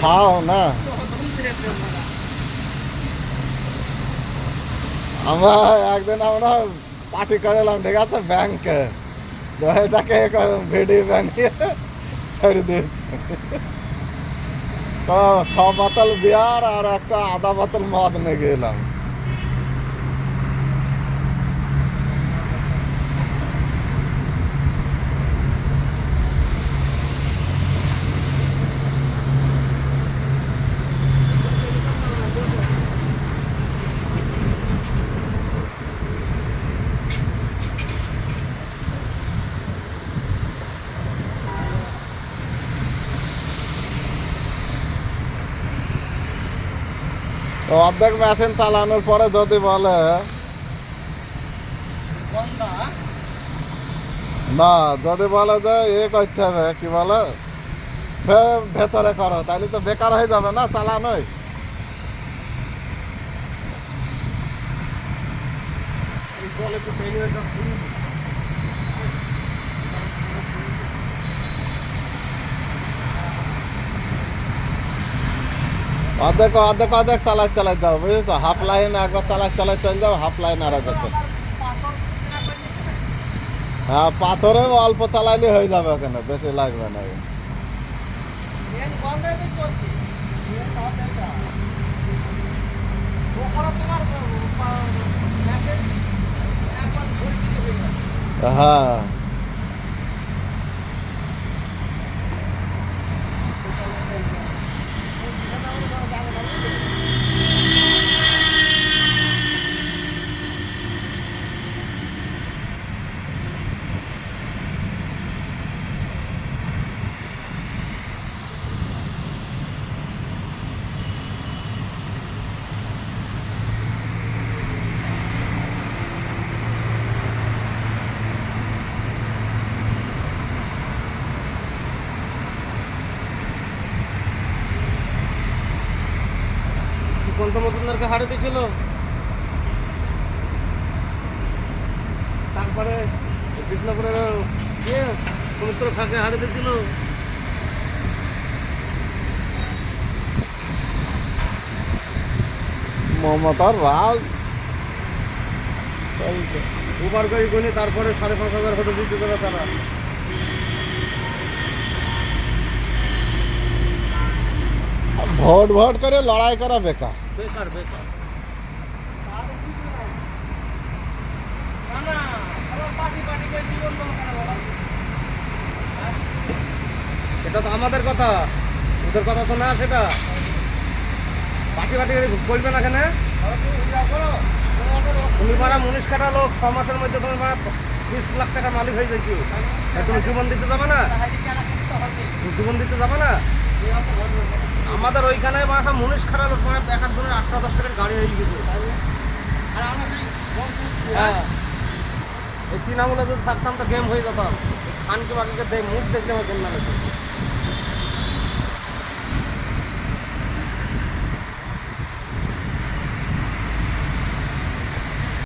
খাও না। আমরা একদিন আমরা পার্টি করেলাম, ঠিক আছে, ব্যাংকে। তো এটাকে ভিডিও বানিয়ে ছেড়ে দিয়েছে। তো 6 বোতল বিয়ার আর একটা আধা বোতল মদ নিয়ে গেলাম। তো অর্ধেক মেশিন চালানোর পরে যদি বলে না, যদি বলে যে করতে হবে, কি বলে, ভেতরে করো, তাহলে তো বেকার হয়ে যাবে না চালানোই। অর্ধেক অর্ধেক অর্ধেক চালাই যাও, বুঝেছো? হাফ লাইন একবার চালাই চলে যাও, হাফ লাইন আর একবার। হ্যাঁ, পাথরে অল্প চালাইলে হয়ে যাবে, ওখানে বেশি লাগবে না। হ্যাঁ, কোনটা মজুমদারকে হারে দিয়েছিল, তারপরে কৃষ্ণপুরের সমুদ্র খাকে হারে দিয়েছিল। মমতার রাজ। দুবার গাড়ি গনি, তারপরে 5,500 হতে দিতে দেবে তারা। ভোট ভোট করে লড়াই করা বেকার। বেকার বেকার। এটা তো আমাদের কথা, ওদের কথা তো না। সেটা পাটি পাটি বলবে না কেন? তুমি পারা মুনিশ কাটা লোক, 6 মাসের মধ্যে তুমি পারা 20 লাখ টাকার মালিক হয়ে যাচ্ছি। তুমি জীবন দিতে যাবে না? জীবন দিতে যাবে না? আমাদের ওইখানে বাসা মুনিশ খাটা লোক, মানে এক একজনের 8-10 টাকার গাড়ি হয়ে গেছে। হ্যাঁ, এই তৃণমূলে যদি থাকতাম তো গেম হয়ে যেতাম। খানকে বাকিকে মুখ দেখলে আমার গেম না।